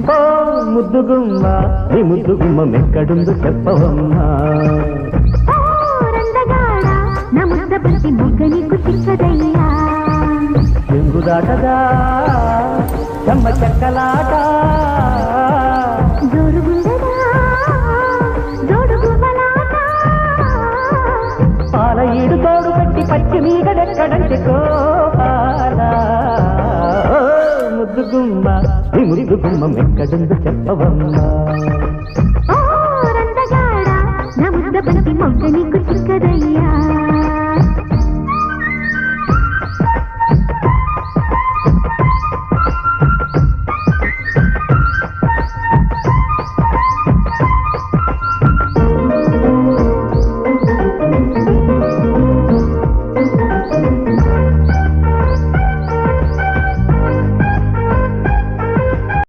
ఓ ముద్దుగుమ్మ నీ ముద్దుగుమ్మ మెక్కడుందో చెప్పవమ్మా నా ముద్ద ప్రతి మొగ్గ నీకు చిక్కదయ్యా చెంగుదాటగా చెమ్మ చెక్కలాట జోరుగుండగా జోడుగుమలాట పాల ఈడు తోడు పెట్టి పచ్చి మీగడెక్కడంటే కోపాలా ముద్దుగుమ్మ నీ ముద్దుగుమ్మ మెక్కడుందో చెప్పవమ్మా నా ముద్ద ప్రతి మొగ్గ నీకు చిక్కదయ్యా